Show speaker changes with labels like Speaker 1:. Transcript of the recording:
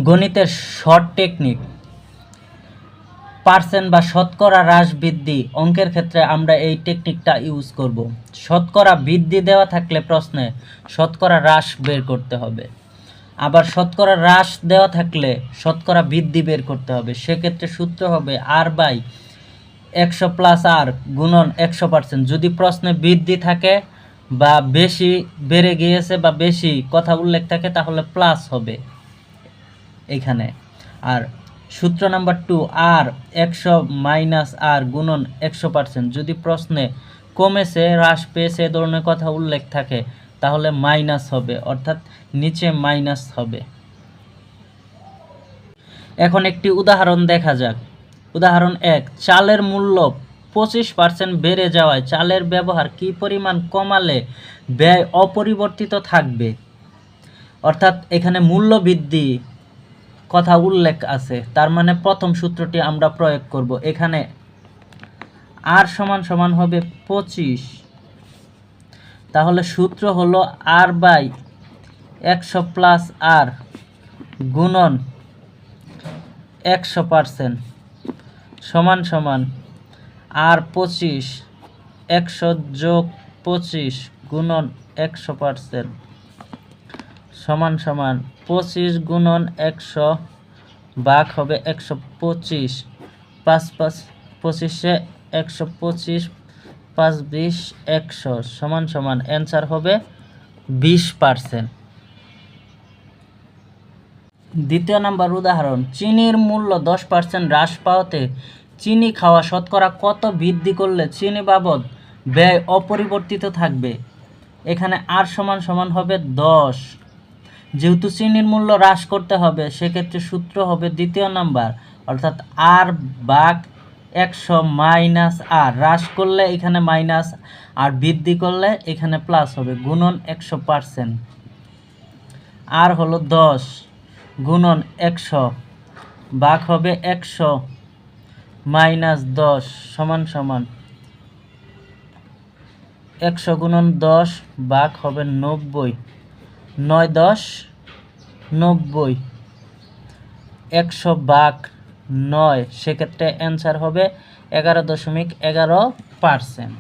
Speaker 1: গণিতের short technique percent বা শতকরা হ্রাস বৃদ্ধি অঙ্কের ক্ষেত্রে আমরা এই টেকনিকটা ইউজ করব। শতকরা বৃদ্ধি দেওয়া থাকলে প্রশ্নে শতকরা হ্রাস বের করতে হবে, আবার শতকরা হ্রাস দেওয়া থাকলে শতকরা বৃদ্ধি বের করতে হবে। সেক্ষেত্রে সূত্র হবে R/100 প্লাস R গুণন 100%। যদি প্রশ্নে বৃদ্ধি থাকে বা বেশি বেড়ে গিয়েছে বা বেশি কথা উল্লেখ থাকে তাহলে প্লাস হবে এখানে। আর সূত্র নাম্বার 2 R/100 মাইনাস R গুণন 100%। যদি প্রশ্নে কমেছে হ্রাস পেয়েছে এ ধরনের কথা উল্লেখ থাকে তাহলে মাইনাস হবে, অর্থাৎ নিচে মাইনাস হবে। এখন একটি উদাহরণ দেখা যাক। উদাহরণ 1, চালের মূল্য 25% বেড়ে যাওয়ায় চালের ব্যবহার কী পরিমাণ কমালে ব্যয় অপরিবর্তিত থাকবে। অর্থাৎ এখানে মূল্য বৃদ্ধি কথা উল্লেখ আছে, তার মানে প্রথম সূত্রটি আমরা প্রয়োগ করব। এখানে R সমান হবে 25, তাহলে সূত্র হলো R/100 প্লাস R গুণন 100% সমান R/25 100 যোগ 25 গুণন 100% সমান 25 গুণন 100 ভাগ হবে 125, 5 5 25 125, 5 20 100 সমান অ্যান্সার হবে 20%। দ্বিতীয় নাম্বার উদাহরণ, চিনির মূল্য 10% হ্রাস পাওয়াতে চিনি খাওয়া শতকরা কত বৃদ্ধি করলে চিনি বাবদ ব্যয় অপরিবর্তিত থাকবে। এখানে R সমান হবে 10। যেহেতু চিনির মূল্য হ্রাস করতে হবে সেক্ষেত্রে সূত্র হবে দ্বিতীয় নাম্বার, অর্থাৎ R/100 মাইনাস R, হ্রাস করলে এখানে মাইনাস আর বৃদ্ধি করলে এখানে প্লাস হবে, গুণন 100%। R হলো 10 গুণন 100 ভাগ হবে 100 মাইনাস 10 সমান 100 গুণন 10 ভাগ হবে 90, 9 10 90, 100 ভাগ 9, সেক্ষেত্রে অ্যান্সার হবে 11.11%।